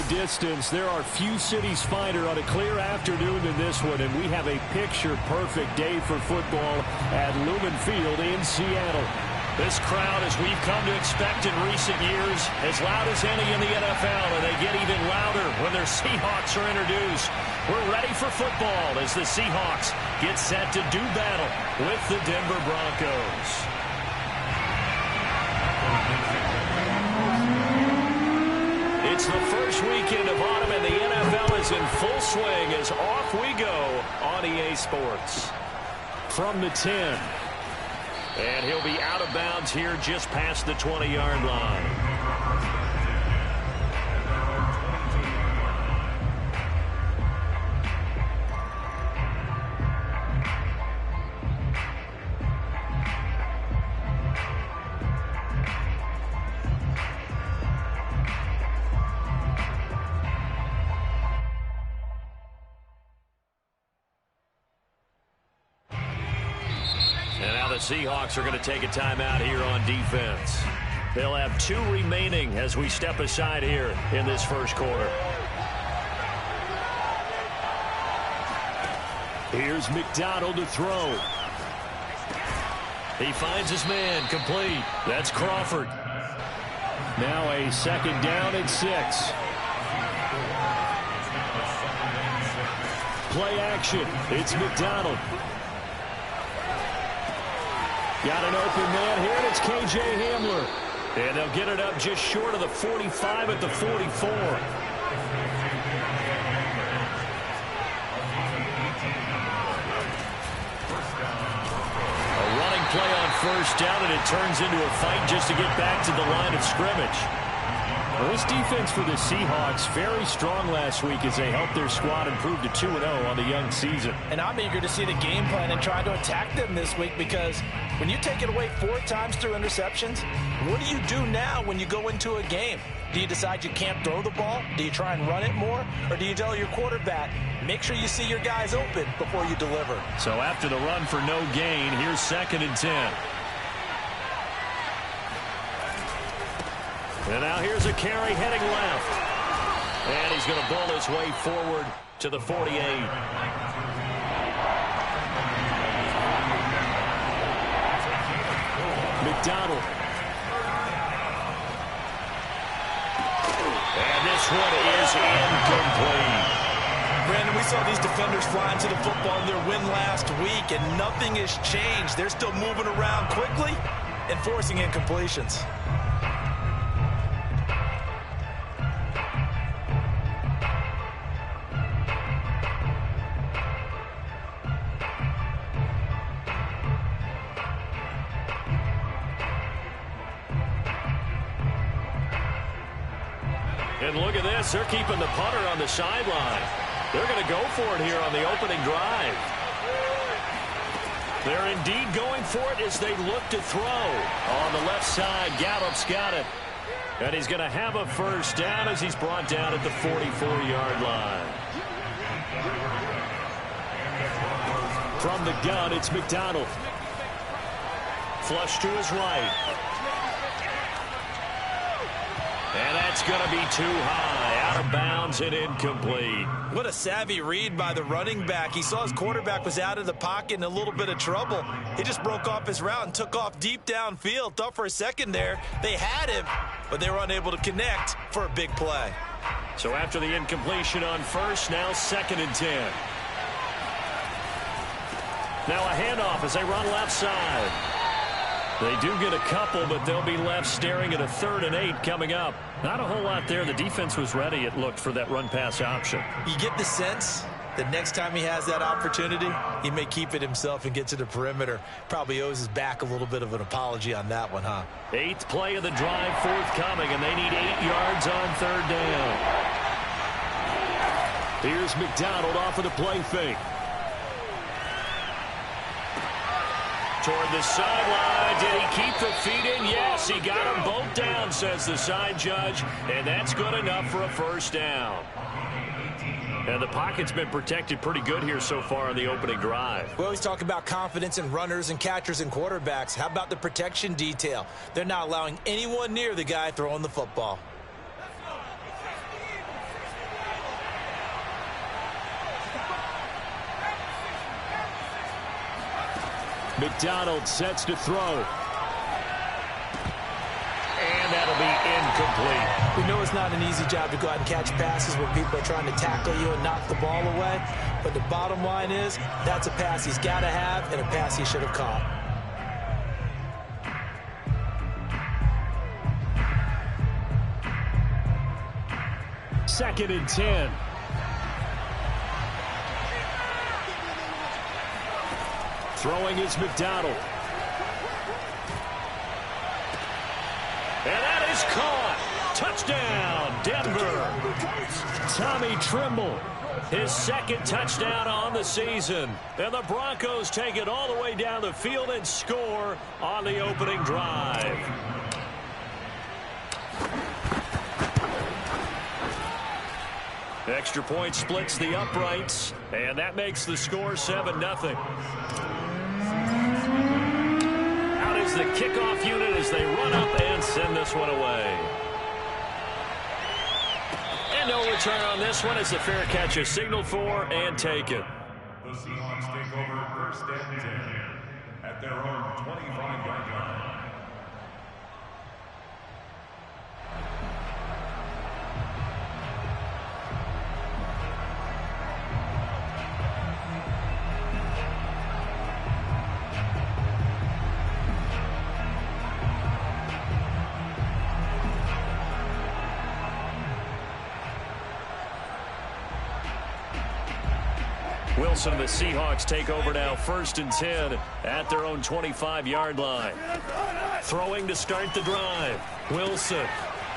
distance, there are few cities finer on a clear afternoon than this one, and we have a picture-perfect day for football at Lumen Field in Seattle. This crowd, as we've come to expect in recent years, as loud as any in the NFL, and they get even louder when their Seahawks are introduced. We're ready for football as the Seahawks get set to do battle with the Denver Broncos. It's the first weekend of autumn, and the NFL is in full swing as off we go on EA Sports. From the 10. And he'll be out of bounds here just past the 20-yard line. Seahawks are going to take a timeout here on defense. They'll have 2 remaining as we step aside here in this first quarter. Here's McDonald to throw. He finds his man, complete. That's Crawford. Now a second down and 6. Play action. It's McDonald. Got an open man here, and it's K.J. Hamler. And they'll get it up just short of the 45 at the 44. A running play on first down, and it turns into a fight just to get back to the line of scrimmage. Well, this defense for the Seahawks, very strong last week as they helped their squad improve to 2-0 on the young season. And I'm eager to see the game plan and try to attack them this week, because when you take it away 4 times through interceptions, what do you do now when you go into a game? Do you decide you can't throw the ball? Do you try and run it more? Or do you tell your quarterback, make sure you see your guys open before you deliver? So after the run for no gain, here's 2nd and 10. And now here's a carry heading left. And he's going to bull his way forward to the 48. McDonald. And this one is incomplete. Brandon, we saw these defenders fly into the football in their win last week, and nothing has changed. They're still moving around quickly and forcing incompletions. And look at this. They're keeping the punter on the sideline. They're going to go for it here on the opening drive. They're indeed going for it as they look to throw. On the left side, Gallup's got it. And he's going to have a first down as he's brought down at the 44-yard line. From the gun, it's McDonald. Flush to his right. And that's going to be too high. Out of bounds and incomplete. What a savvy read by the running back. He saw his quarterback was out of the pocket in a little bit of trouble. He just broke off his route and took off deep downfield. Thought for a second there they had him, but they were unable to connect for a big play. So after the incompletion on first, now 2nd and 10. Now a handoff as they run left side. They do get a couple, but they'll be left staring at a 3rd and 8 coming up. Not a whole lot there. The defense was ready, it looked, for that run-pass option. You get the sense that next time he has that opportunity, he may keep it himself and get to the perimeter. Probably owes his back a little bit of an apology on that one, huh? 8th play of the drive forthcoming, and they need 8 yards on 3rd down. Here's McDonald off of the play fake. Toward the sideline. Did he keep the feet in? Yes, he got them both down, says the side judge. And that's good enough for a first down. And the pocket's been protected pretty good here so far on the opening drive. We always talk about confidence in runners and catchers and quarterbacks. How about the protection detail? They're not allowing anyone near the guy throwing the football. McDonald sets to throw. And that'll be incomplete. We know it's not an easy job to go out and catch passes when people are trying to tackle you and knock the ball away. But the bottom line is, that's a pass he's got to have and a pass he should have caught. Second and 10. Throwing is McDonald. And that is caught. Touchdown, Denver. Tommy Trimble, his second touchdown on the season. And the Broncos take it all the way down the field and score on the opening drive. Extra point splits the uprights, and that makes the score 7-0. Out is the kickoff unit as they run up and send this one away. And no return on this one as the fair catch is signaled for and taken. The Seahawks take over first and 10 at their own 25-yard line. Wilson and the Seahawks take over now first and 10 at their own 25-yard line. Throwing to start the drive. Wilson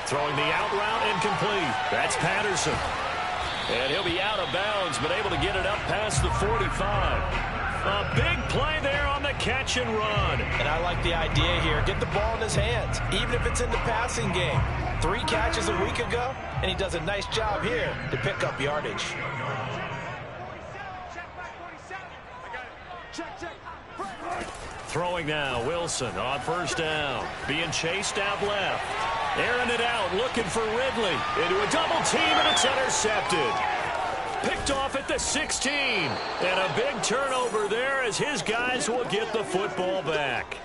throwing the out route incomplete. That's Patterson. And he'll be out of bounds, but able to get it up past the 45. A big play there on the catch and run. And I like the idea here. Get the ball in his hands, even if it's in the passing game. 3 catches a week ago, and he does a nice job here to pick up yardage. Throwing now, Wilson on first down. Being chased out left. Airing it out, looking for Ridley. Into a double team, and it's intercepted. Picked off at the 16. And a big turnover there as his guys will get the football back.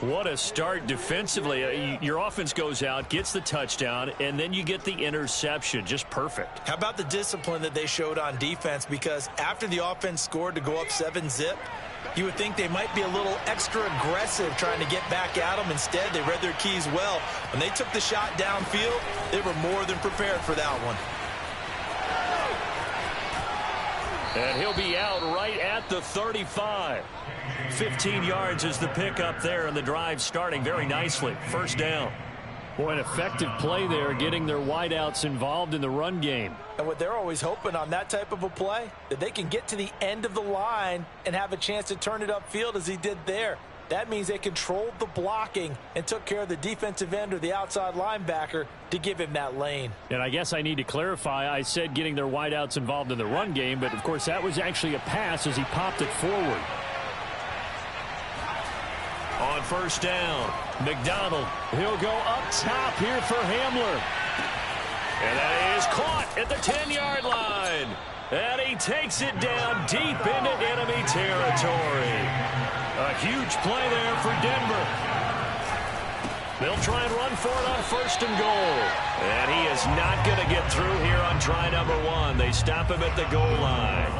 What a start defensively. Your offense goes out, gets the touchdown, and then you get the interception. Just perfect. How about the discipline that they showed on defense? Because after the offense scored to go up 7-zip, you would think they might be a little extra aggressive trying to get back at them. Instead, they read their keys well. When they took the shot downfield, they were more than prepared for that one. And he'll be out right at the 35. 15 yards is the pickup there, and the drive starting very nicely. First down. Boy, an effective play there, getting their wideouts involved in the run game. And what they're always hoping on that type of a play, that they can get to the end of the line and have a chance to turn it upfield as he did there. That means they controlled the blocking and took care of the defensive end or the outside linebacker to give him that lane. And I guess I need to clarify, I said getting their wideouts involved in the run game, but of course that was actually a pass as he popped it forward. On first down, McDonald, he'll go up top here for Hamler. And that is caught at the 10-yard line. And he takes it down deep into enemy territory. A huge play there for Denver. They'll try and run for it on first and goal. And he is not going to get through here on try number 1. They stop him at the goal line.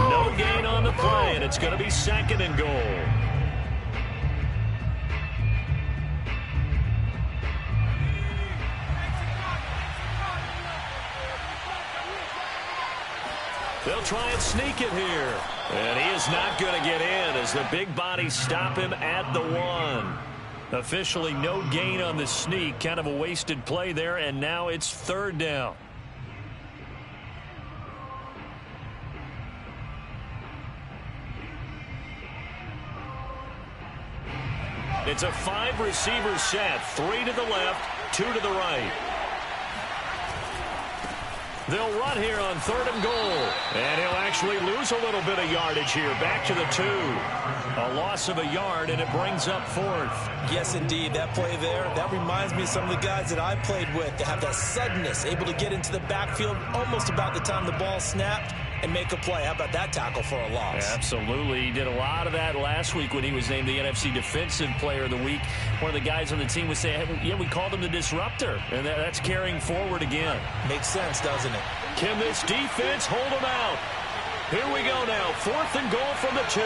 No gain on the play, and it's going to be second and goal. They'll try and sneak it here. And he is not going to get in as the big bodies stop him at the 1. Officially no gain on the sneak. Kind of a wasted play there, and now it's third down. It's a 5-receiver set. 3 to the left, 2 to the right. They'll run here on third and goal. And he'll actually lose a little bit of yardage here. Back to the 2. A loss of a yard, and it brings up fourth. Yes, indeed. That play there, that reminds me of some of the guys that I played with. They have that suddenness, able to get into the backfield almost about the time the ball snapped. and make a play. How about that tackle for a loss? Absolutely. He did a lot of that last week when he was named the NFC Defensive Player of the Week. One of the guys on the team would say, hey, yeah, we called him the disruptor, and that's carrying forward again. Makes sense, doesn't it? Can this defense hold him out? Here we go now. 4th and goal from the 2.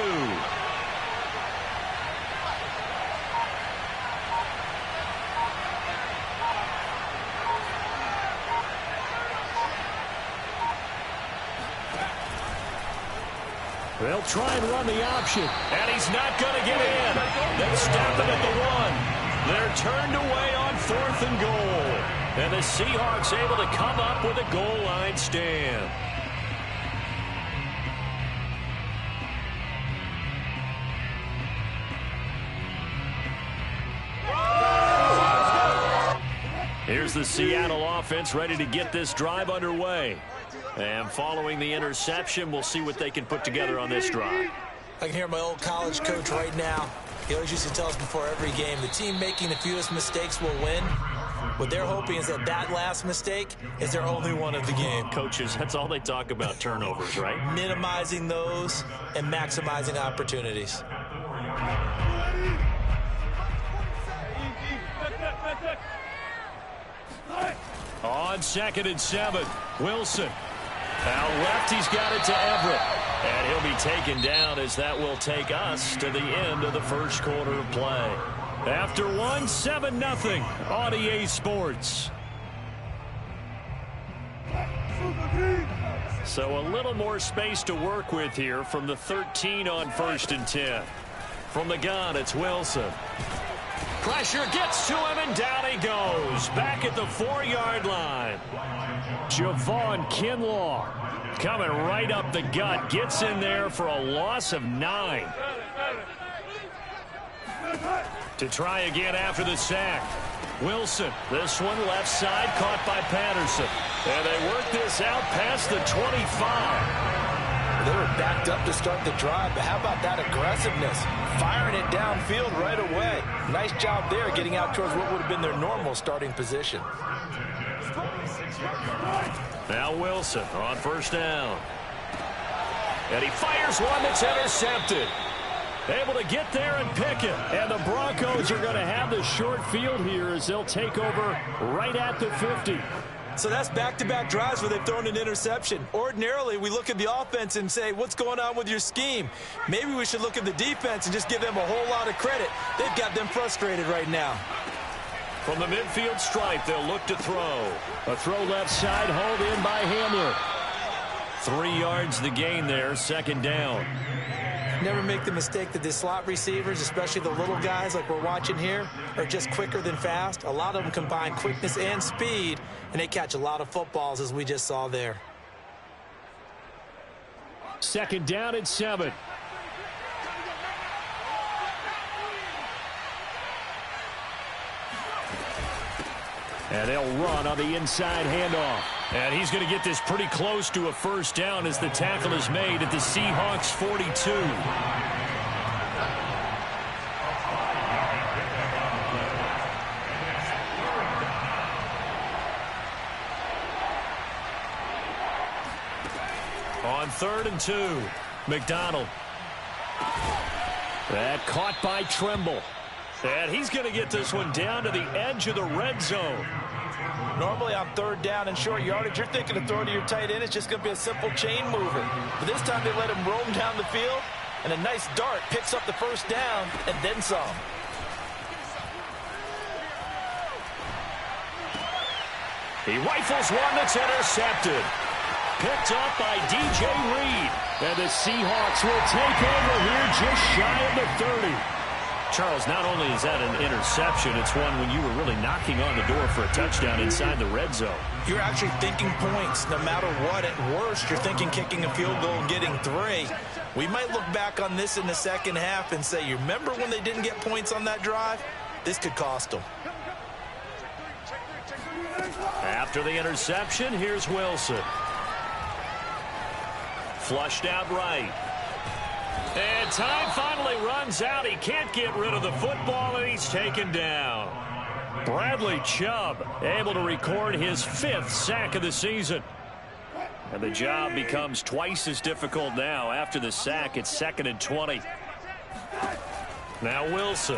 They'll try and run the option. And he's not going to get in. They stop him at the 1. They're turned away on 4th and goal. And the Seahawks able to come up with a goal line stand. Here's the Seattle offense ready to get this drive underway. And following the interception, we'll see what they can put together on this drive. I can hear my old college coach right now. He always used to tell us before every game, the team making the fewest mistakes will win. What they're hoping is that last mistake is their only one of the game. Coaches, that's all they talk about, turnovers, right? Minimizing those and maximizing opportunities. On 2nd and 7, Wilson. Now left, he's got it to Everett. And he'll be taken down as that will take us to the end of the first quarter of play. After 1, 7-0 on EA Sports. So a little more space to work with here from the 13 on 1st and 10. From the gun, it's Wilson. Pressure gets to him, and down he goes. Back at the 4-yard line. Javon Kinlaw coming right up the gut. Gets in there for a loss of 9. To try again after the sack. Wilson, this one left side, caught by Patterson. And they work this out past the 25. They were backed up to start the drive, but how about that aggressiveness? Firing it downfield right away. Nice job there getting out towards what would have been their normal starting position. Now Wilson on 1st down. And he fires one that's intercepted. Able to get there and pick it. And the Broncos are going to have the short field here as they'll take over right at the 50. So that's back-to-back drives where they've thrown an interception. Ordinarily, we look at the offense and say, what's going on with your scheme? Maybe we should look at the defense and just give them a whole lot of credit. They've got them frustrated right now. From the midfield stripe, they'll look to throw. A throw left side, hauled in by Hamler. 3 yards the gain there, 2nd down. Never make the mistake that the slot receivers, especially the little guys like we're watching here, are just quicker than fast. A lot of them combine quickness and speed, and they catch a lot of footballs, as we just saw there. 2nd down and 7. And they'll run on the inside handoff. And he's going to get this pretty close to a 1st down as the tackle is made at the Seahawks 42. On 3rd and 2, McDonald. That caught by Trimble. And he's going to get this one down to the edge of the red zone. Normally on 3rd down and short yardage, you're thinking of throwing to your tight end. It's just going to be a simple chain mover. But this time they let him roam down the field, and a nice dart picks up the 1st down and then some. He rifles one that's intercepted. Picked up by DJ Reed. And the Seahawks will take over here just shy of the 30. Charles, not only is that an interception, it's one when you were really knocking on the door for a touchdown inside the red zone. You're actually thinking points no matter what. At worst, you're thinking kicking a field goal and getting 3. We might look back on this in the 2nd half and say, you remember when they didn't get points on that drive? This could cost them. After the interception, here's Wilson. Flushed out right. And time finally runs out. He can't get rid of the football, and he's taken down. Bradley Chubb able to record his 5th sack of the season. And the job becomes twice as difficult now. After the sack, it's 2nd and 20. Now Wilson.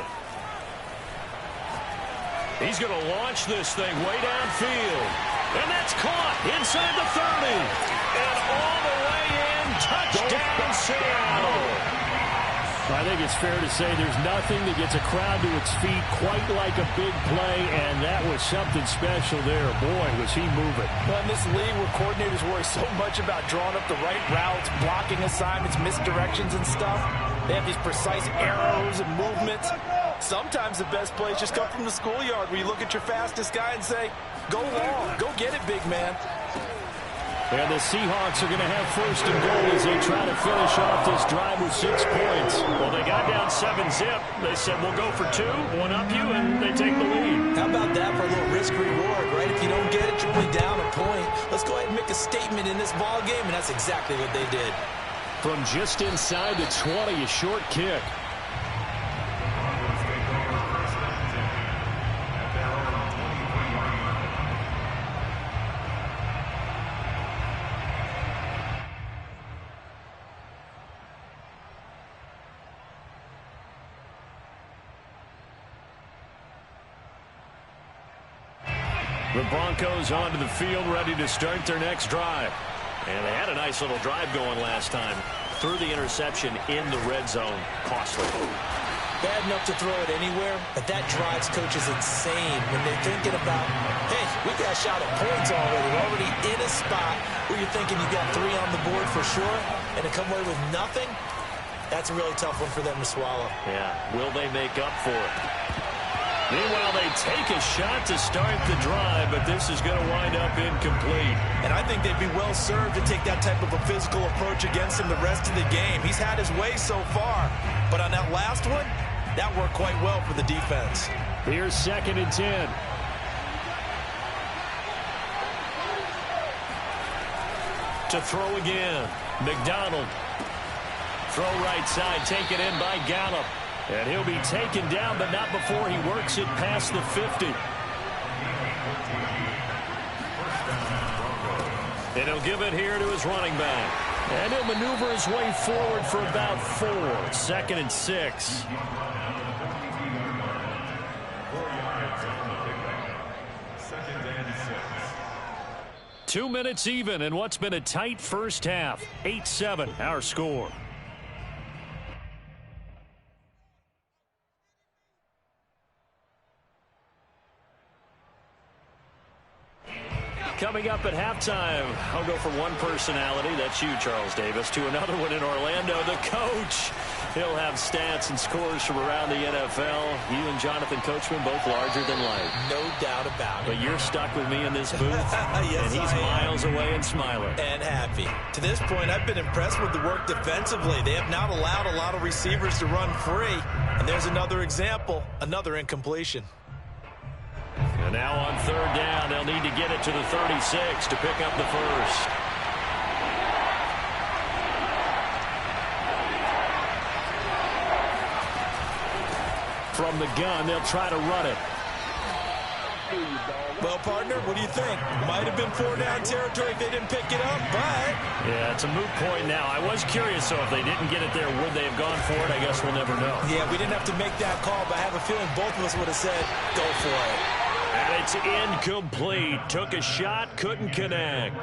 He's going to launch this thing way downfield. And that's caught inside the 30. And all the way in. Touchdown, Seattle. I think it's fair to say there's nothing that gets a crowd to its feet quite like a big play, and that was something special there. Boy, was he moving. Well, in this league where coordinators worry so much about drawing up the right routes, blocking assignments, misdirections and stuff, they have these precise arrows and movements. Sometimes the best plays just come from the schoolyard where you look at your fastest guy and say, go long, go get it, big man. And the Seahawks are going to have 1st and goal as they try to finish off this drive with 6 points. Well, they got down 7-zip. They said, we'll go for 2, one up you, and they take the lead. How about that for a little risk-reward, right? If you don't get it, you're only down a point. Let's go ahead and make a statement in this ball game, and that's exactly what they did. From just inside the 20, a short kick. The Broncos onto the field, ready to start their next drive. And they had a nice little drive going last time. Threw the interception in the red zone. Costly. Bad enough to throw it anywhere, but that drives coaches insane when they're thinking about, hey, we got a shot at points already. We're already in a spot where you're thinking you got 3 on the board for sure, and to come away with nothing, that's a really tough one for them to swallow. Yeah, will they make up for it? Meanwhile, they take a shot to start the drive, but this is going to wind up incomplete. And I think they'd be well served to take that type of a physical approach against him the rest of the game. He's had his way so far, but on that last one, that worked quite well for the defense. Here's 2nd and 10. To throw again, McDonald. Throw right side, taken in by Gallup. And he'll be taken down, but not before he works it past the 50. And he'll give it here to his running back. And he'll maneuver his way forward for about 4. 2nd and 6. Two minutes even in what's been a tight first half. 8-7, our score. Coming up at halftime, I'll go from one personality, that's you, Charles Davis, to another one in Orlando, the coach. He'll have stats and scores from around the NFL. You and Jonathan Coachman both larger than life. No doubt about it. But you're stuck with me in this booth, yes, and he's miles away and smiling. And happy. To this point, I've been impressed with the work defensively. They have not allowed a lot of receivers to run free. And there's another example, another incompletion. And now on 3rd down, they'll need to get it to the 36 to pick up the first. From the gun, they'll try to run it. Well, partner, what do you think? Might have been 4-down territory if they didn't pick it up, but... Yeah, it's a moot point now. I was curious, so if they didn't get it there, would they have gone for it? I guess we'll never know. Yeah, we didn't have to make that call, but I have a feeling both of us would have said, go for it. And it's incomplete. Took a shot, couldn't connect.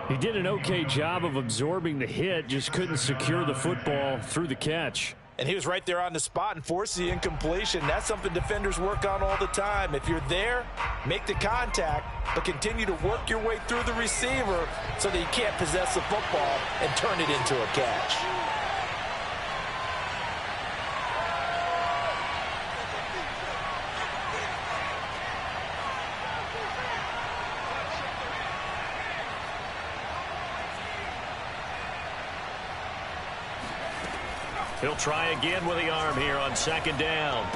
He did an okay job of absorbing the hit, just couldn't secure the football through the catch. And he was right there on the spot and forced the incompletion. That's something defenders work on all the time. If you're there, make the contact, but continue to work your way through the receiver so that you can't possess the football and turn it into a catch. He'll try again with the arm here on 2nd down.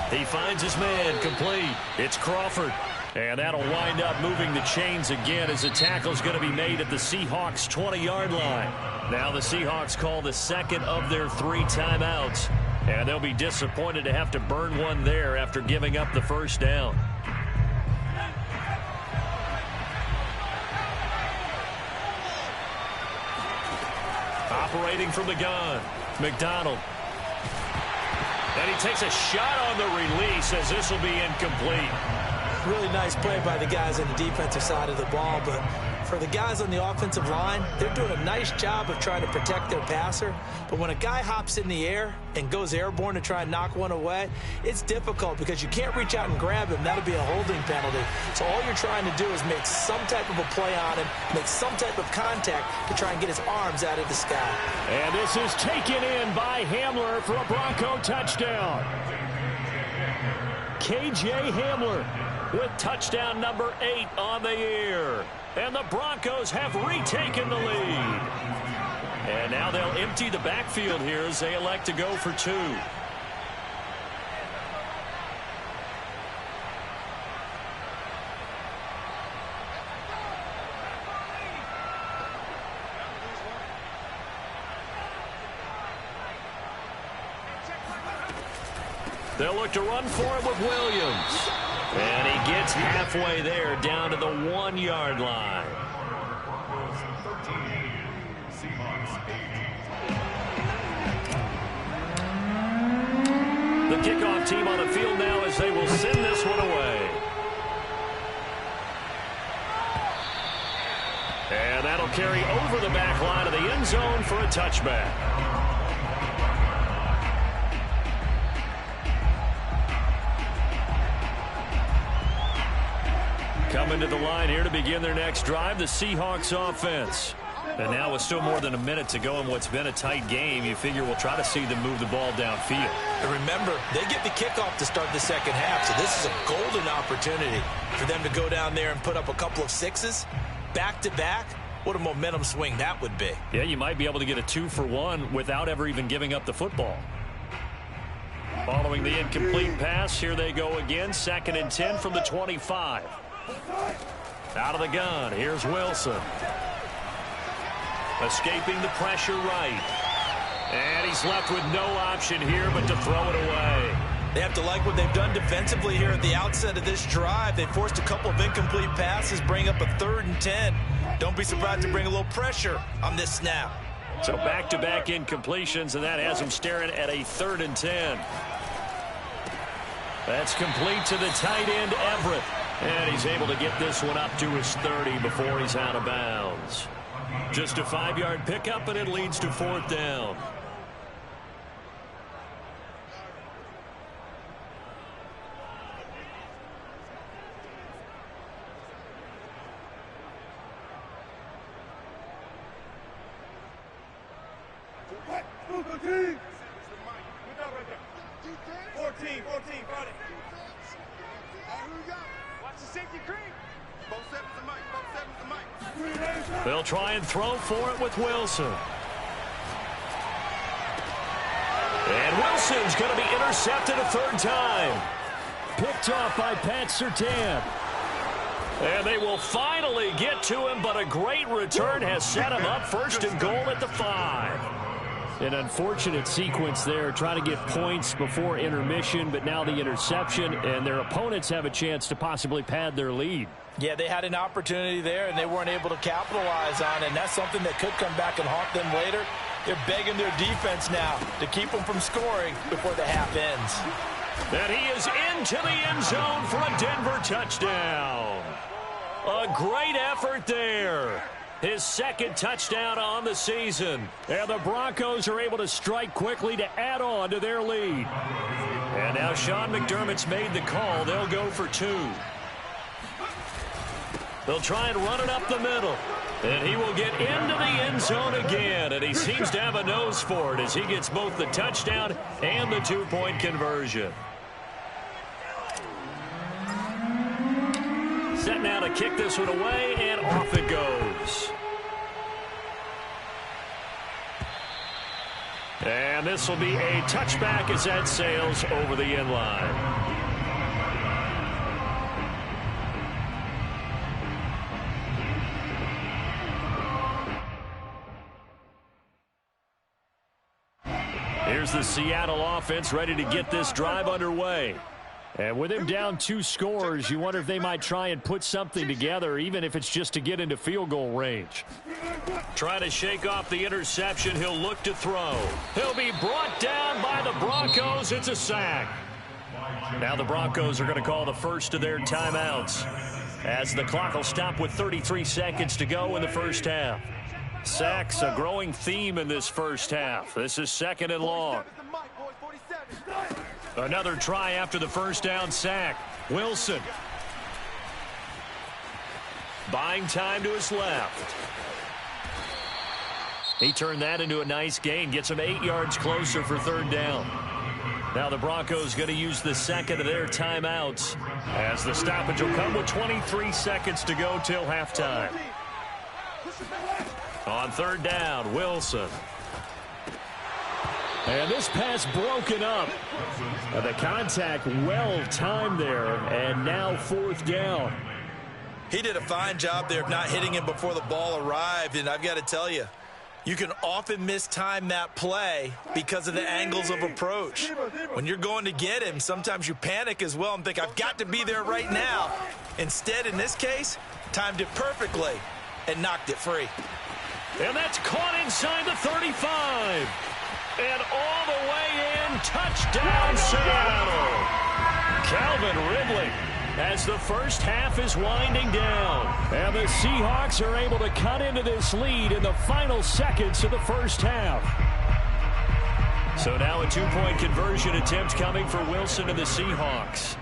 He finds his man, complete. It's Crawford. And that'll wind up moving the chains again as the tackle's going to be made at the Seahawks' 20-yard line. Now the Seahawks call the 2nd of their 3 timeouts. And they'll be disappointed to have to burn one there after giving up the 1st down. Operating from the gun, McDonald. And he takes a shot on the release as this will be incomplete. Really nice play by the guys on the defensive side of the ball, but for the guys on the offensive line, they're doing a nice job of trying to protect their passer. But when a guy hops in the air and goes airborne to try and knock one away, it's difficult because you can't reach out and grab him. That'll be a holding penalty. So all you're trying to do is make some type of a play on him, make some type of contact to try and get his arms out of the sky. And this is taken in by Hamler for a Bronco touchdown. K.J. Hamler with touchdown number 8 on the year. And the Broncos have retaken the lead. And now they'll empty the backfield here as they elect to go for 2. They'll look to run for it with Williams. And he gets halfway there, down to the 1-yard line. Seahawks 8. The kickoff team on the field now as they will send this one away. And that'll carry over the back line of the end zone for a touchback. Coming to the line here to begin their next drive, the Seahawks offense. And now with still more than a minute to go in what's been a tight game, you figure we'll try to see them move the ball downfield. And remember, they get the kickoff to start the second half, so this is a golden opportunity for them to go down there and put up a couple of 6s back-to-back. What a momentum swing that would be. Yeah, you might be able to get a 2-for-1 without ever even giving up the football. Following the incomplete pass, here they go again, 2nd and 10 from the 25. Out of the gun, here's Wilson. Escaping the pressure right. And he's left with no option here but to throw it away. They have to like what they've done defensively here at the outset of this drive. They forced a couple of incomplete passes, bring up a 3rd and 10. Don't be surprised to bring a little pressure on this snap. So back-to-back incompletions, and that has him staring at a 3rd and 10. That's complete to the tight end, Everett. And he's able to get this one up to his 30 before he's out of bounds. Just a 5-yard pickup, and it leads to 4th down. They'll try and throw for it with Wilson. And Wilson's going to be intercepted a 3rd time. Picked off by Pat Surtain. And they will finally get to him, but a great return has set him up 1st and goal at the 5. An unfortunate sequence there, trying to get points before intermission, but now the interception, and their opponents have a chance to possibly pad their lead. Yeah, they had an opportunity there, and they weren't able to capitalize on it, and that's something that could come back and haunt them later. They're begging their defense now to keep them from scoring before the half ends. And he is into the end zone for a Denver touchdown. A great effort there. His 2nd touchdown on the season. And the Broncos are able to strike quickly to add on to their lead. And now Sean McDermott's made the call. They'll go for 2. They'll try and run it up the middle. And he will get into the end zone again. And he seems to have a nose for it as he gets both the touchdown and the 2-point conversion. Set now to kick this one away, and off it goes. And this will be a touchback as that sails over the end line. Here's the Seattle offense ready to get this drive underway. And with him down 2 scores, you wonder if they might try and put something together, even if it's just to get into field goal range. Trying to shake off the interception. He'll look to throw. He'll be brought down by the Broncos. It's a sack. Now the Broncos are going to call the first of their timeouts, as the clock will stop with 33 seconds to go in the first half. Sacks, a growing theme in this first half. This is 2nd and long. Another try after the first down sack. Wilson. Buying time to his left. He turned that into a nice gain. Gets him 8 yards closer for 3rd down. Now the Broncos going to use the second of their timeouts, as the stoppage will come with 23 seconds to go till halftime. On 3rd down, Wilson. And this pass broken up. The contact well timed there, and now 4th down. He did a fine job there of not hitting him before the ball arrived, and I've got to tell you, you can often mistime that play because of the angles of approach. When you're going to get him, sometimes you panic as well and think, I've got to be there right now. Instead, in this case, timed it perfectly and knocked it free. And that's caught inside the 35. And all the way in, touchdown Seattle. Calvin Ridley, as the first half is winding down. And the Seahawks are able to cut into this lead in the final seconds of the first half. So now a 2-point conversion attempt coming for Wilson and the Seahawks.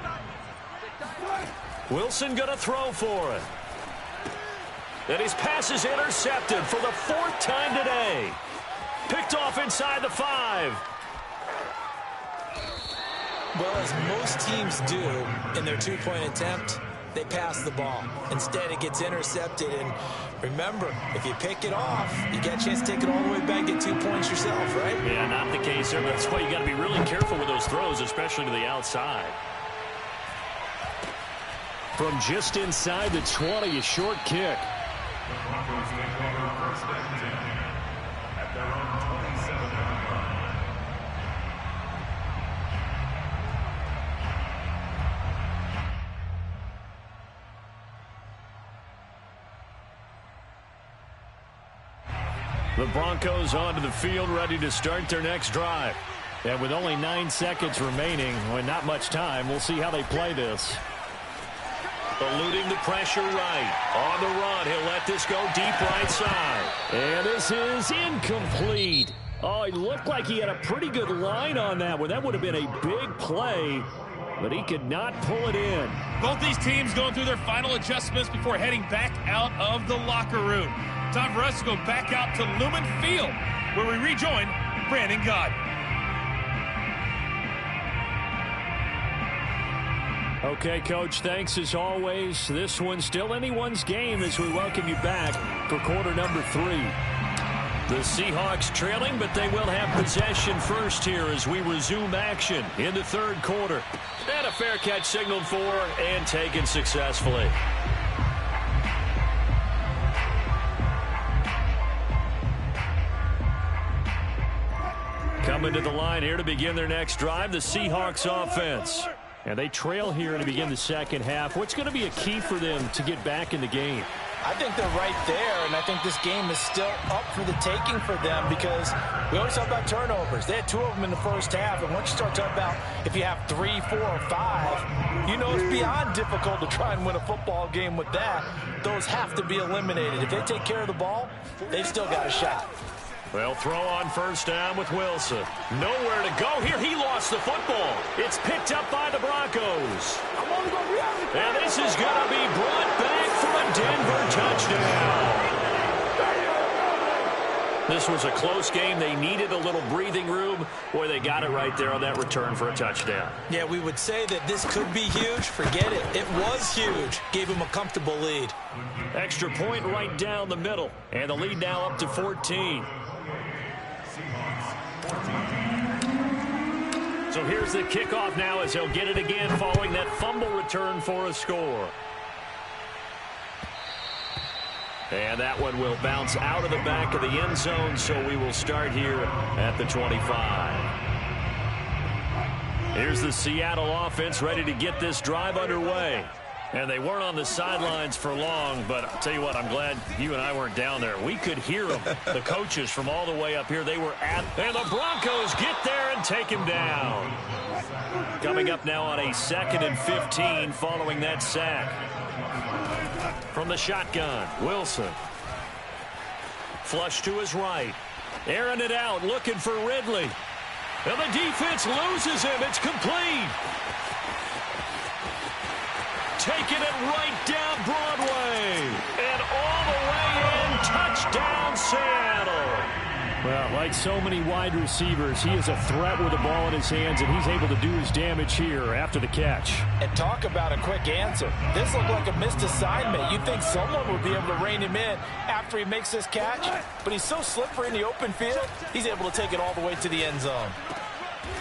Wilson going to throw for it. And his pass is intercepted for the 4th time today. Picked off inside the 5. Well, as most teams do in their 2-point attempt, they pass the ball. Instead, it gets intercepted. And remember, if you pick it off, you get a chance to take it all the way back, get 2 points yourself, right? Yeah, not the case there. That's why you got to be really careful with those throws, especially to the outside. From just inside the 20, a short kick. The Broncos onto the field, ready to start their next drive. And with only 9 seconds remaining, well, not much time, we'll see how they play this. Eluding the pressure right. On the run, he'll let this go deep right side. And this is incomplete. Oh, it looked like he had a pretty good line on that one. That would have been a big play, but he could not pull it in. Both these teams going through their final adjustments before heading back out of the locker room. Time for us to go back out to Lumen Field, where we rejoin Brandon Gott. Okay, Coach, thanks as always. This one's still anyone's game as we welcome you back for quarter number 3. The Seahawks trailing, but they will have possession first here as we resume action in the 3rd quarter. And a fair catch signaled for and taken successfully. Coming to the line here to begin their next drive, the Seahawks offense. And they trail here to begin the second half. What's going to be a key for them to get back in the game? I think they're right there, and I think this game is still up for the taking for them because we always talk about turnovers. They had 2 of them in the first half, and once you start talking about if you have 3, 4, or 5, you know it's beyond difficult to try and win a football game with that. Those have to be eliminated. If they take care of the ball, they've still got a shot. Well, throw on first down with Wilson. Nowhere to go here. He lost the football. It's picked up by the Broncos. And this is going to be brought back for a Denver touchdown. This was a close game. They needed a little breathing room. Boy, they got it right there on that return for a touchdown. Yeah, we would say that this could be huge. Forget it. It was huge. Gave him a comfortable lead. Extra point right down the middle. And the lead now up to 14. So here's the kickoff now as he'll get it again following that fumble return for a score. And that one will bounce out of the back of the end zone, so we will start here at the 25. Here's the Seattle offense ready to get this drive underway. And they weren't on the sidelines for long, but I'll tell you what, I'm glad you and I weren't down there. We could hear them, the coaches from all the way up here. They were at, and the Broncos get there and take him down. Coming up now on a 2nd and 15 following that sack. From the shotgun, Wilson. Flush to his right. Airing it out, looking for Ridley. And the defense loses him. It's complete. Taking it right down Broadway. And all the way in. Touchdown, Seattle. Well, like so many wide receivers, he is a threat with the ball in his hands, and he's able to do his damage here after the catch. And talk about a quick answer. This looked like a missed assignment. You'd think someone would be able to rein him in after he makes this catch, but he's so slippery in the open field, he's able to take it all the way to the end zone.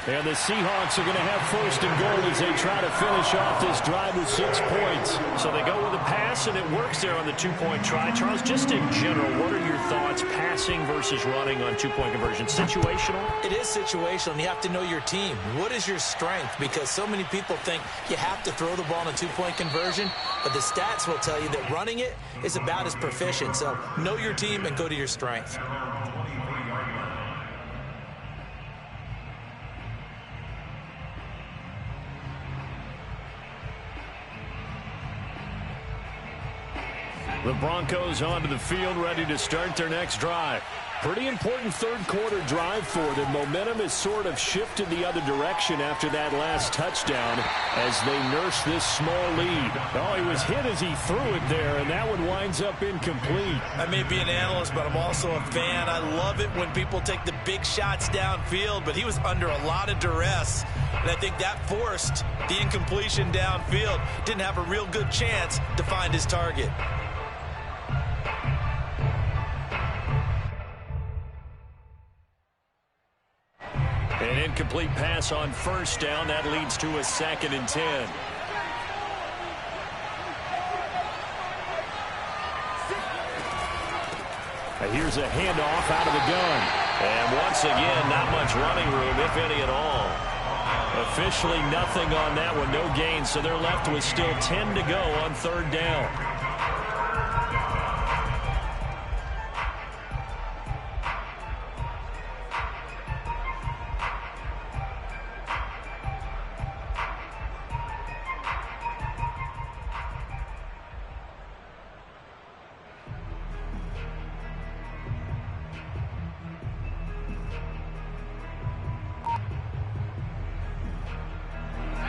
And the Seahawks are going to have 1st and goal as they try to finish off this drive with 6 points. So they go with a pass, and it works there on the 2-point try. Charles, just in general, what are your thoughts passing versus running on 2-point conversion? Situational? It is situational, and you have to know your team. What is your strength? Because so many people think you have to throw the ball in a 2-point conversion, but the stats will tell you that running it is about as proficient. So know your team and go to your strength. The Broncos onto the field, ready to start their next drive. Pretty important third-quarter drive for them. Momentum has sort of shifted the other direction after that last touchdown as they nurse this small lead. Oh, he was hit as he threw it there, and that one winds up incomplete. I may be an analyst, but I'm also a fan. I love it when people take the big shots downfield, but he was under a lot of duress, and I think that forced the incompletion downfield. Didn't have a real good chance to find his target. An incomplete pass on 1st down. That leads to a 2nd and 10. Here's a handoff out of the gun. And once again, not much running room, if any at all. Officially nothing on that one, no gain. So they're left with still 10 to go on 3rd down.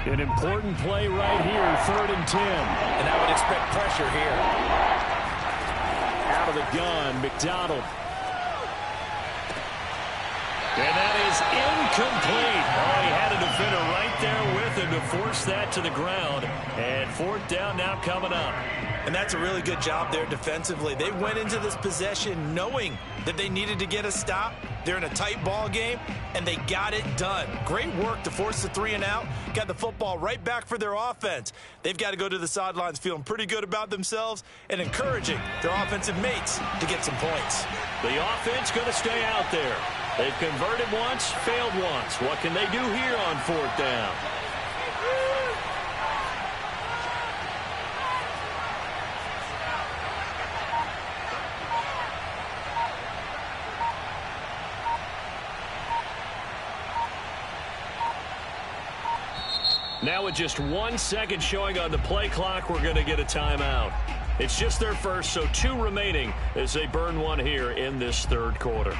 An important play right here, 3rd and 10. And I would expect pressure here. Out of the gun, McDonald. And that is incomplete. Oh, he had a defender right there with him to force that to the ground. And 4th down now coming up. And that's a really good job there defensively. They went into this possession knowing that they needed to get a stop. They're in a tight ball game, and they got it done. Great work to force the 3 and out. Got the football right back for their offense. They've got to go to the sidelines feeling pretty good about themselves and encouraging their offensive mates to get some points. The offense going to stay out there. They've converted once, failed once. What can they do here on 4th down? Now with just 1 second showing on the play clock, we're going to get a timeout. It's just their first, so 2 remaining as they burn one here in this 3rd quarter.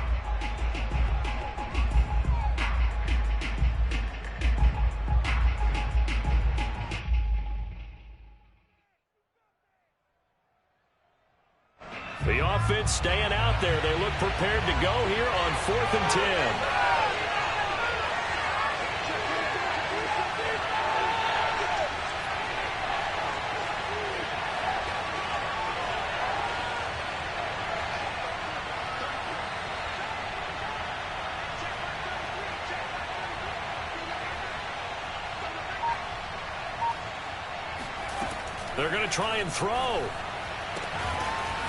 The offense staying out there. They look prepared to go here on 4th and 10. They're going to try and throw.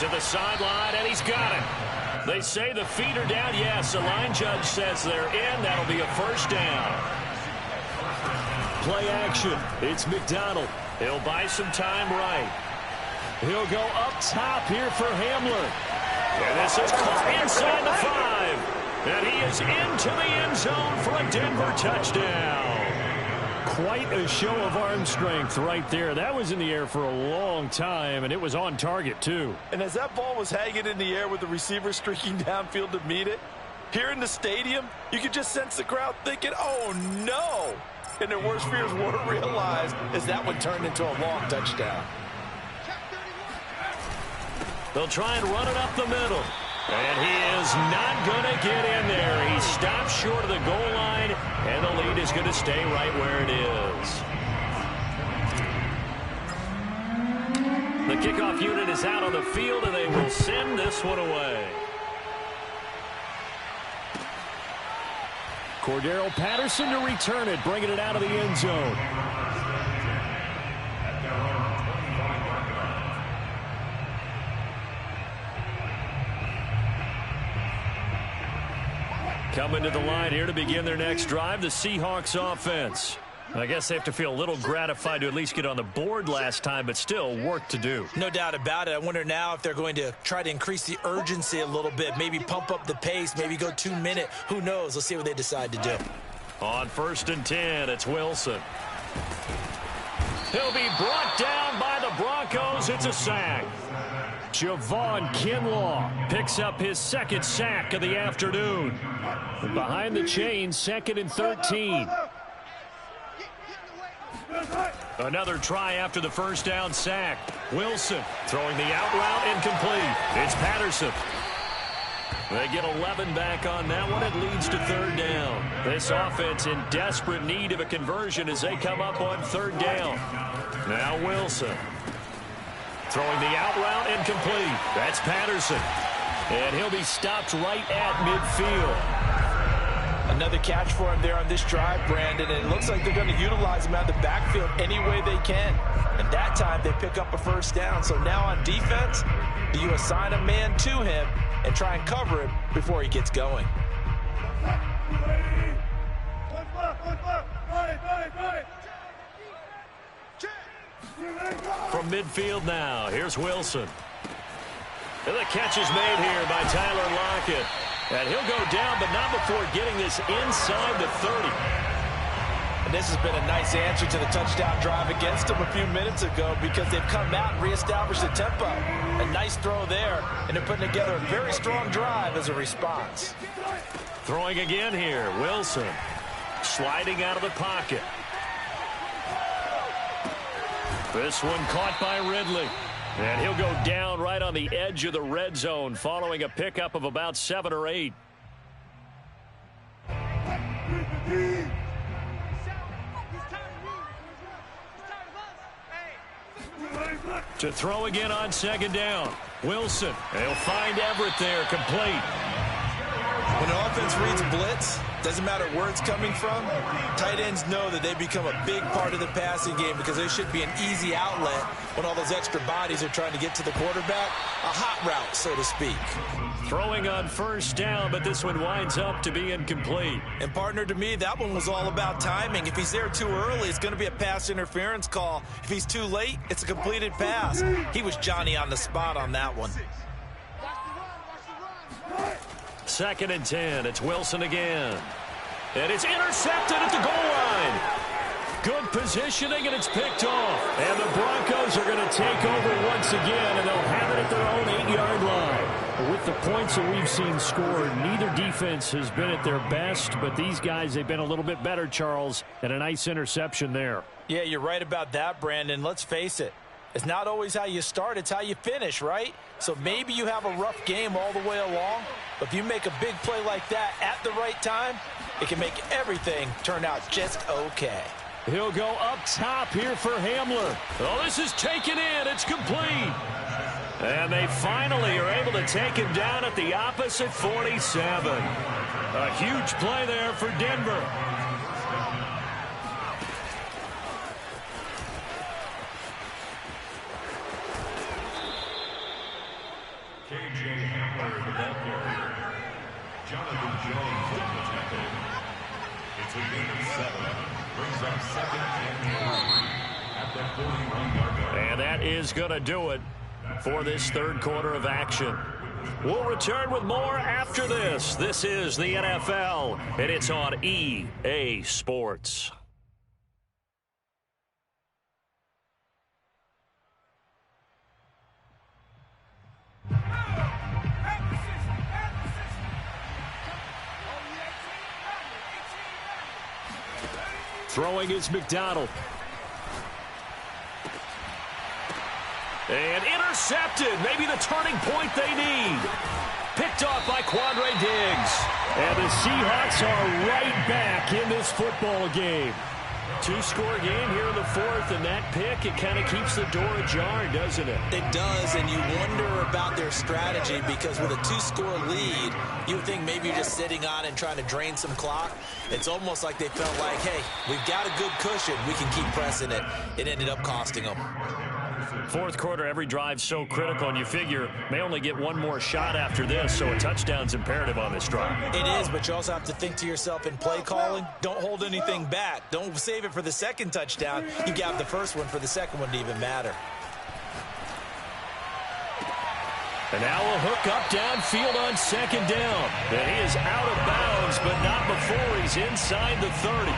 To the sideline, and he's got it. They say the feet are down. Yes, the line judge says they're in. That'll be a 1st down. play action. It's McDonald. He'll buy some time right. He'll go up top here for Hamler. And this is caught inside the 5. And he is into the end zone for a Denver touchdown. Quite a show of arm strength right there. That was in the air for a long time, and it was on target, too. And as that ball was hanging in the air with the receiver streaking downfield to meet it, here in the stadium, you could just sense the crowd thinking, oh, no. And their worst fears weren't realized as that one turned into a long touchdown. They'll try and run it up the middle. And he is not going to get in there. He stops short of the goal line, and the lead is going to stay right where it is. The kickoff unit is out on the field, and they will send this one away. Cordero Patterson to return it, bringing it out of the end zone. Coming to the line here to begin their next drive, the Seahawks offense. I guess they have to feel a little gratified to at least get on the board last time, but still work to do. No doubt about it. I wonder now if they're going to try to increase the urgency a little bit, maybe pump up the pace, maybe go 2-minute. Who knows? Let's see what they decide to do. On 1st and 10, it's Wilson. He'll be brought down by the Broncos. It's a sack. Javon Kinlaw picks up his 2nd sack of the afternoon. And behind the chains, 2nd and 13. Another try after the 1st down sack. Wilson throwing the out route incomplete. It's Patterson. They get 11 back on that one. It leads to 3rd down. This offense in desperate need of a conversion as they come up on 3rd down. Now Wilson. Throwing the out route incomplete. That's Patterson. And he'll be stopped right at midfield. Another catch for him there on this drive, Brandon. And it looks like they're going to utilize him out of the backfield any way they can. And that time they pick up a 1st down. So now on defense, do you assign a man to him and try and cover him before he gets going? From midfield now, here's Wilson. And the catch is made here by Tyler Lockett. And he'll go down, but not before getting this inside the 30. And this has been a nice answer to the touchdown drive against them a few minutes ago because they've come out and reestablished the tempo. A nice throw there, and they're putting together a very strong drive as a response. Throwing again here, Wilson. Sliding out of the pocket. This one caught by Ridley. And he'll go down right on the edge of the red zone following a pickup of about 7 or 8. To throw again on 2nd down. Wilson. He'll find Everett there, complete. When an offense reads blitz, doesn't matter where it's coming from, tight ends know that they become a big part of the passing game because there should be an easy outlet when all those extra bodies are trying to get to the quarterback. A hot route, so to speak. Throwing on 1st down, but this one winds up to be incomplete. And partner, to me, that one was all about timing. If he's there too early, it's going to be a pass interference call. If he's too late, it's a completed pass. He was Johnny on the spot on that one. 2nd and 10. It's Wilson again. And it's intercepted at the goal line. Good positioning, and it's picked off. And the Broncos are going to take over once again, and they'll have it at their own 8-yard line. With the points that we've seen scored, neither defense has been at their best, but these guys, they've been a little bit better, Charles, and a nice interception there. Yeah, you're right about that, Brandon. Let's face it. It's not always how you start, it's how you finish, right? So maybe you have a rough game all the way along, but if you make a big play like that at the right time, it can make everything turn out just okay. He'll go up top here for Hamler. Oh, this is taken in. It's complete. And they finally are able to take him down at the opposite 47. A huge play there for Denver. K.J. Hamler, the ball carrier. Jonathan Jones, the tackle. It's a gain of 7. Brings up 2nd And that is going to do it for this third quarter of action. We'll return with more after this. This is the NFL, and it's on EA Sports. Throwing is McDonald. And intercepted. Maybe the turning point they need. Picked off by Quandre Diggs. And the Seahawks are right back in this football game. Two-score game here in the fourth, and that pick, it kind of keeps the door ajar, doesn't it? It does, and you wonder about their strategy because with a two-score lead, you would think maybe you're just sitting on and trying to drain some clock. It's almost like they felt like, hey, we've got a good cushion. We can keep pressing it. It ended up costing them. Fourth quarter, every drive's so critical, and you figure may only get one more shot after this, so a touchdown's imperative on this drive. It is, but you also have to think to yourself in play calling, don't hold anything back. Don't save it for the second touchdown. You got the first one for the second one to even matter. And now a hook up downfield on second down. And he is out of bounds, but not before he's inside the 30.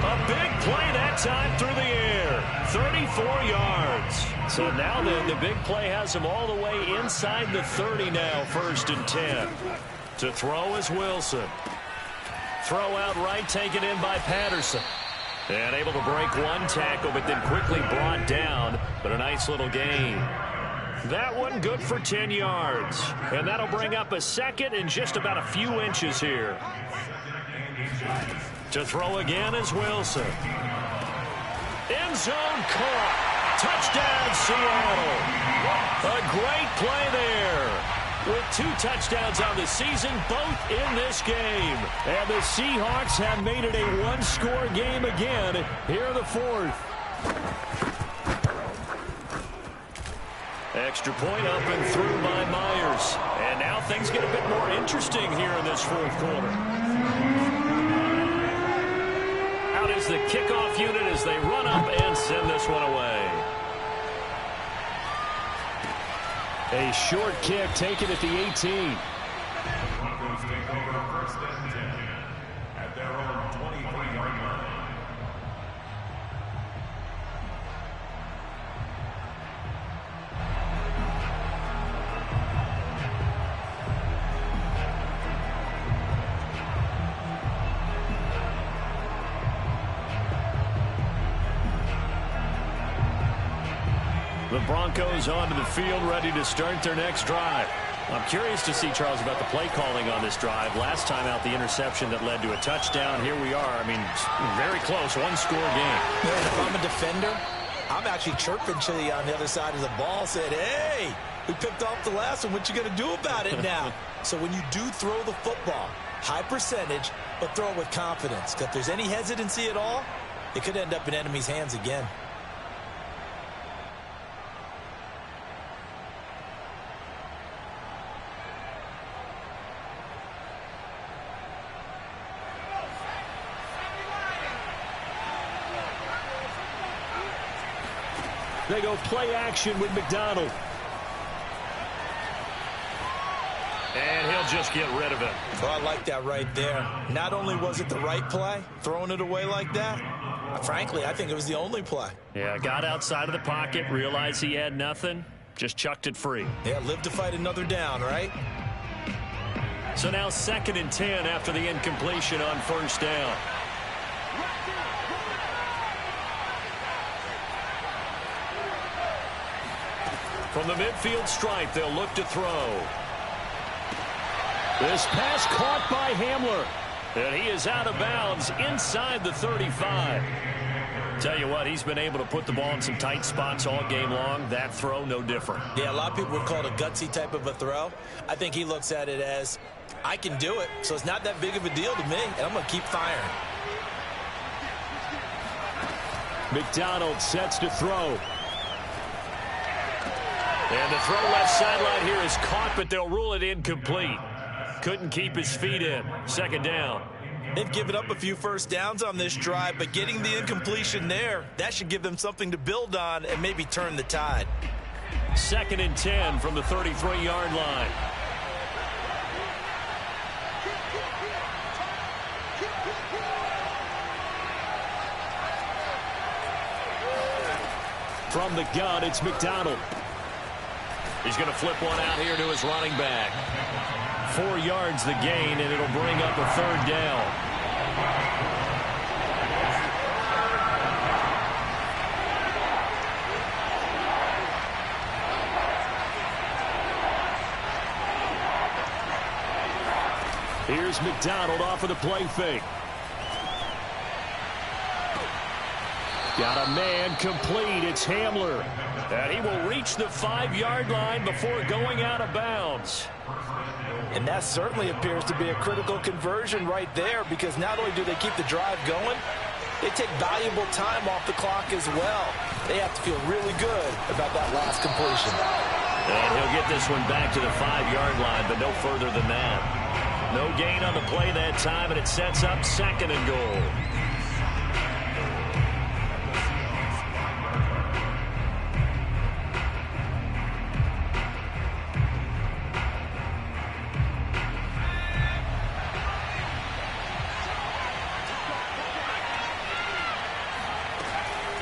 A big play that time through the air. 34 yards. So now then, the big play has him all the way inside the 30 now, 1st and 10. To throw is Wilson. Throw out right, taken in by Patterson. And able to break one tackle, but then quickly brought down. But a nice little gain. That one good for 10 yards. And that'll bring up a second and just about a few inches here. To throw again is Wilson. End zone caught. Touchdown, Seattle. A great play there. With 2 touchdowns on the season, both in this game. And the Seahawks have made it a one-score game again here in the fourth. Extra point up and through by Myers. And now things get a bit more interesting here in this fourth quarter. Out is the kickoff unit as they run up and send this one away. A short kick taken at the 18. Broncos take over 1st and 10 at their own 23-yard line. The Broncos onto the field, ready to start their next drive. I'm curious to see, Charles, about the play calling on this drive. Last time out, the interception that led to a touchdown. Here we are. I mean, very close, one-score game. Man, if I'm a defender, I'm actually chirping to you on the other side of the ball, said, hey, we picked off the last one. What you going to do about it now? So when you do throw the football, high percentage, but throw it with confidence. Because if there's any hesitancy at all, it could end up in enemy's hands again. They go play action with McDonald. And he'll just get rid of it. Well, I like that right there. Not only was it the right play, throwing it away like that, frankly, I think it was the only play. Yeah, got outside of the pocket, realized he had nothing, just chucked it free. Yeah, live to fight another down, right? So now 2nd and 10 after the incompletion on 1st down. From the midfield stripe, they'll look to throw. This pass caught by Hamler. And he is out of bounds inside the 35. Tell you what, he's been able to put the ball in some tight spots all game long. That throw, no different. Yeah, a lot of people would call it a gutsy type of a throw. I think he looks at it as, I can do it, so it's not that big of a deal to me, and I'm going to keep firing. McDonald sets to throw. And the throw left sideline here is caught, but they'll rule it incomplete. Couldn't keep his feet in. 2nd down. They've given up a few first downs on this drive, but getting the incompletion there, that should give them something to build on and maybe turn the tide. 2nd and 10 from the 33-yard line. From the gun, it's McDonald. He's going to flip one out here to his running back. 4 yards the gain, and it'll bring up a 3rd down. Here's McDonald off of the play fake. Got a man complete. It's Hamler. And he will reach the 5-yard line before going out of bounds. And that certainly appears to be a critical conversion right there, because not only do they keep the drive going, they take valuable time off the clock as well. They have to feel really good about that last completion. And he'll get this one back to the 5-yard line, but no further than that. No gain on the play that time, and it sets up 2nd and goal.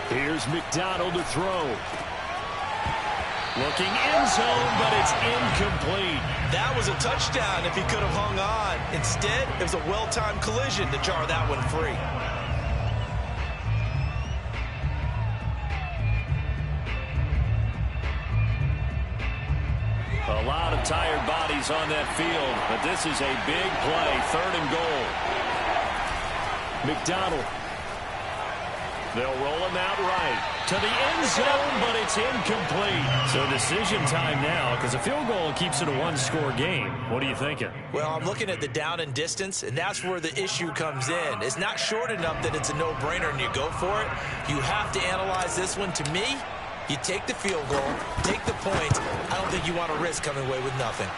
Here's McDonald to throw. Looking end zone, but it's incomplete. That was a touchdown if he could have hung on. Instead, it was a well-timed collision to jar that one free. A lot of tired bodies on that field, but this is a big play. 3rd and goal. McDonald. They'll roll him out right to the end zone, but it's incomplete. So decision time now, because a field goal keeps it a 1-score game. What are you thinking? Well, I'm looking at the down and distance, and that's where the issue comes in. It's not short enough that it's a no-brainer and you go for it. You have to analyze this one. To me, you take the field goal, take the points. I don't think you want to risk coming away with nothing.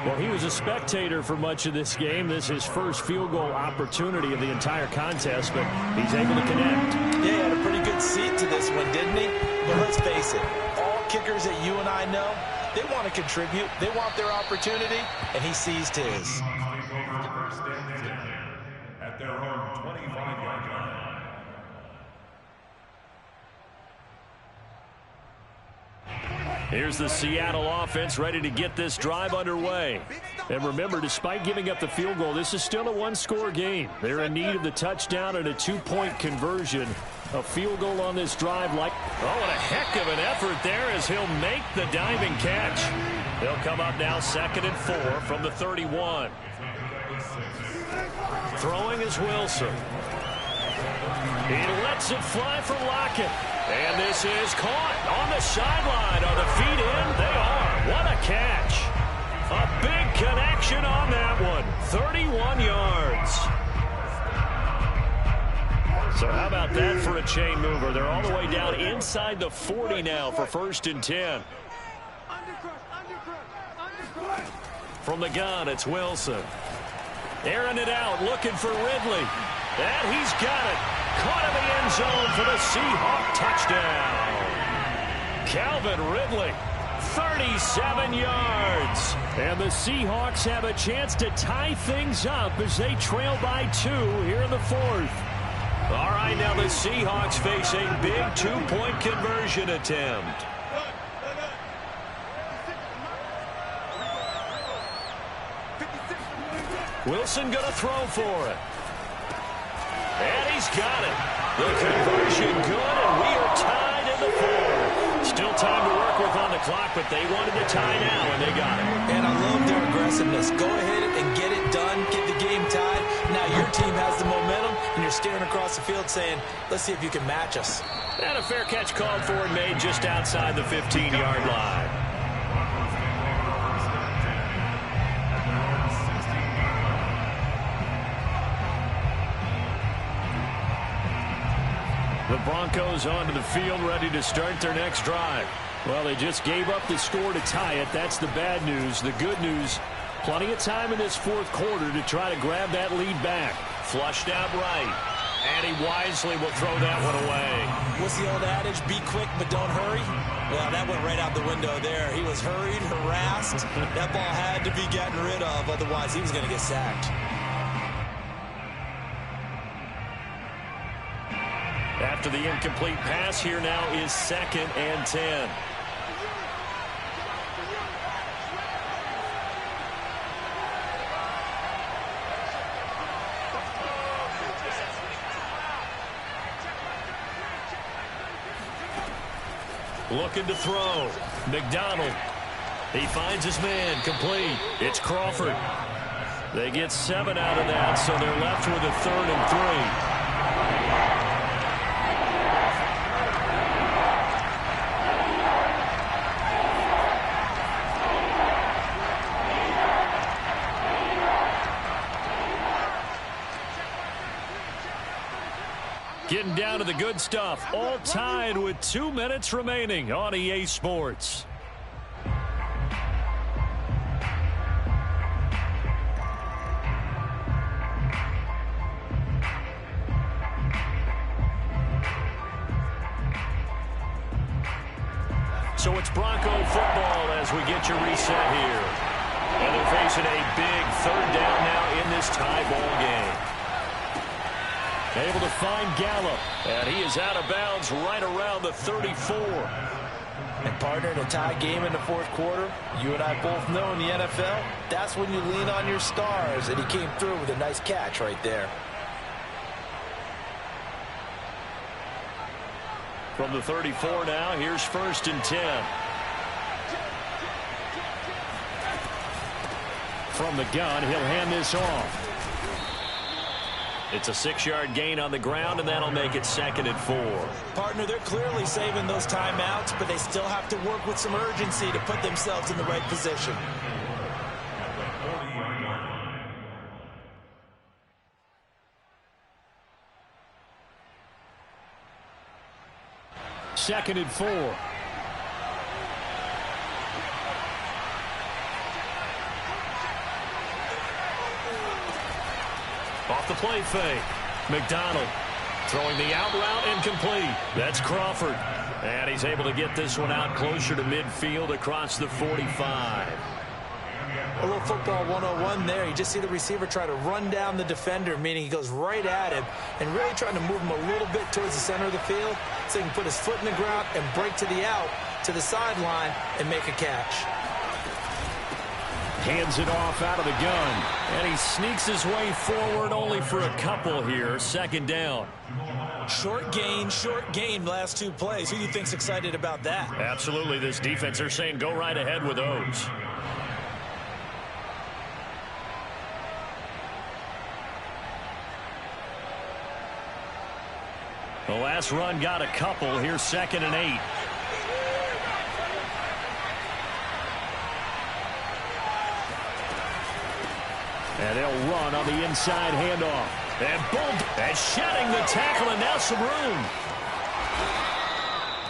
Well, he was a spectator for much of this game. This is his first field goal opportunity of the entire contest, but he's able to connect. Yeah, he had a pretty good seat to this one, didn't he? But let's face it, all kickers that you and I know, they want to contribute. They want their opportunity, and he seized his. At their own 25-yard line. Here's the Seattle offense ready to get this drive underway. And remember, despite giving up the field goal, this is still a 1-score game. They're in need of the touchdown and a 2-point conversion. A field goal on this drive and a heck of an effort there as he'll make the diving catch. They'll come up now 2nd and 4 from the 31. Throwing is Wilson. He lets it fly for Lockett. And this is caught on the sideline. Are the feet in? They are. What a catch. A big connection on that one. 31 yards. So how about that for a chain mover? They're all the way down inside the 40 now for 1st and 10. From the gun, it's Wilson. Airing it out, looking for Ridley. And he's got it. Caught in the end zone for the Seahawks touchdown. Calvin Ridley, 37 yards. And the Seahawks have a chance to tie things up as they trail by 2 here in the 4th. All right, now the Seahawks face a big 2-point conversion attempt. Wilson going to throw for it. And he's got it. The conversion good, and we are tied in the 4th. Still time to work with on the clock, but they wanted to tie now, and they got it. And I love their aggressiveness. Go ahead and get it done, get the game tied. Now your team has the momentum, and you're staring across the field saying, let's see if you can match us. And a fair catch called for and made just outside the 15-yard line. The Broncos onto the field, ready to start their next drive. Well, they just gave up the score to tie it. That's the bad news. The good news, plenty of time in this 4th quarter to try to grab that lead back. Flushed out right. And he wisely will throw that one away. What's the old adage? Be quick, but don't hurry. Well, that went right out the window there. He was hurried, harassed. That ball had to be gotten rid of. Otherwise, he was going to get sacked. After the incomplete pass, here now is 2nd and 10. Looking to throw. McDonald. He finds his man. Complete. It's Crawford. They get 7 out of that, so they're left with a 3rd and 3. Getting down to the good stuff. All tied with 2 minutes remaining on EA Sports. So it's Bronco football as we get you reset here. And they're facing a big 3rd down now in this tie ball game. Able to find Gallup, and he is out of bounds right around the 34. And partner, in a tie game in the 4th quarter, you and I both know in the NFL, that's when you lean on your stars, and he came through with a nice catch right there. From the 34 now, here's 1st and 10. From the gun, he'll hand this off. It's a 6-yard gain on the ground, and that'll make it 2nd and 4. Partner, they're clearly saving those timeouts, but they still have to work with some urgency to put themselves in the right position. Second and 4. Off the play fake. McDonald throwing the out route incomplete. That's Crawford. And he's able to get this one out closer to midfield across the 45. A little football 101 there. You just see the receiver try to run down the defender, meaning he goes right at him and really trying to move him a little bit towards the center of the field so he can put his foot in the ground and break to the out, to the sideline, and make a catch. Hands it off out of the gun. And he sneaks his way forward only for a couple here. 2nd down. Short gain last 2 plays. Who do you think's excited about that? Absolutely. This defense, they're saying go right ahead with those. The last run got a couple. Here's 2nd and 8. And they'll run on the inside handoff. And boom, and shedding the tackle, and now some room.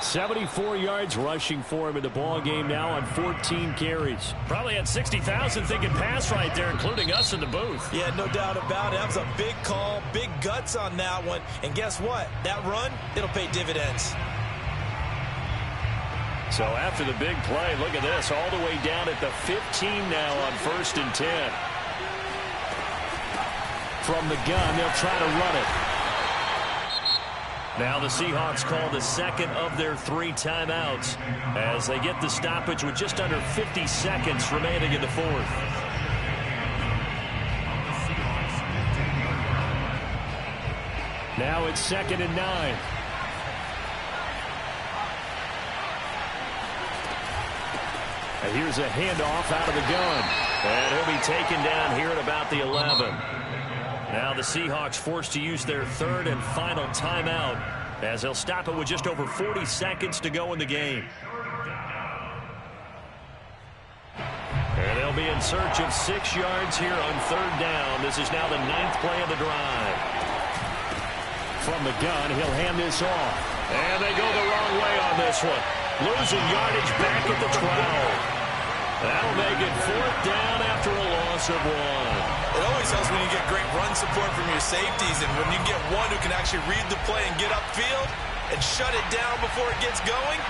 74 yards rushing for him in the ball game now on 14 carries. Probably had 60,000 thinking pass right there, including us in the booth. Yeah, no doubt about it. That was a big call, big guts on that one. And guess what? That run, it'll pay dividends. So after the big play, look at this, all the way down at the 15 now on 1st and 10. From the gun, they'll try to run it. Now the Seahawks call the 2nd of their 3 timeouts as they get the stoppage with just under 50 seconds remaining in the 4th. Now it's 2nd and 9. And here's a handoff out of the gun. And he'll be taken down here at about the 11. Now the Seahawks forced to use their 3rd and final timeout as they'll stop it with just over 40 seconds to go in the game. And they'll be in search of 6 yards here on 3rd down. This is now the 9th play of the drive. From the gun, he'll hand this off. And they go the wrong way on this one. Losing yardage back at the 12. That'll make it 4th down after a loss of 1. It always helps when you get great run support from your safeties, and when you get one who can actually read the play and get upfield and shut it down before it gets going,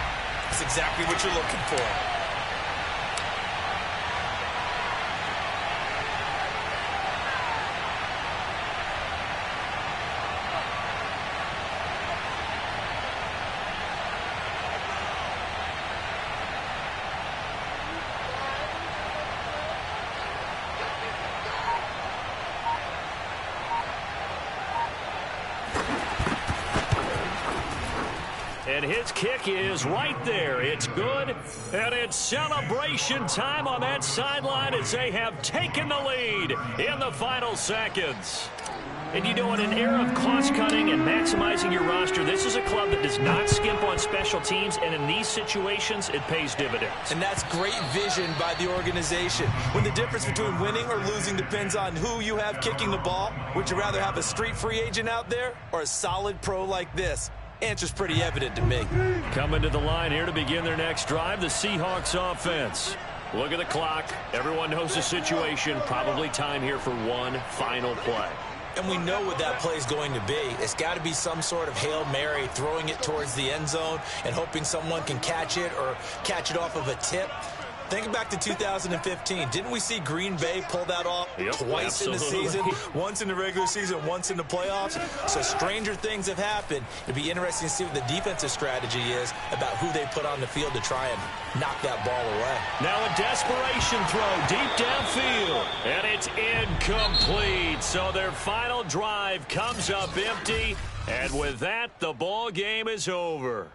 that's exactly what you're looking for. And his kick is right there. It's good, and it's celebration time on that sideline as they have taken the lead in the final seconds. And you know, in an era of cost-cutting and maximizing your roster, this is a club that does not skimp on special teams, and in these situations, it pays dividends. And that's great vision by the organization. When the difference between winning or losing depends on who you have kicking the ball, would you rather have a street free agent out there or a solid pro like this? Answer's pretty evident to me. Coming to the line here to begin their next drive, the Seahawks offense. Look at the clock. Everyone knows the situation. Probably time here for one final play. And we know what that play is going to be. It's got to be some sort of Hail Mary, throwing it towards the end zone and hoping someone can catch it or catch it off of a tip. Think back to 2015. Didn't we see Green Bay pull that off twice in the season? Once in the regular season, once in the playoffs. So stranger things have happened. It'd be interesting to see what the defensive strategy is about who they put on the field to try and knock that ball away. Now a desperation throw deep downfield. And it's incomplete. So their final drive comes up empty. And with that, the ball game is over.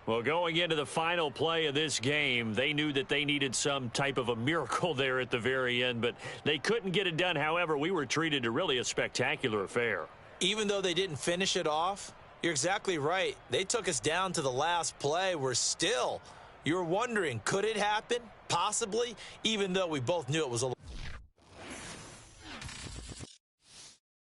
Well, going into the final play of this game, they knew that they needed some type of a miracle there at the very end, but they couldn't get it done. However, we were treated to really a spectacular affair. Even though they didn't finish it off, you're exactly right. They took us down to the last play. You were wondering, could it happen? Possibly, even though we both knew it was a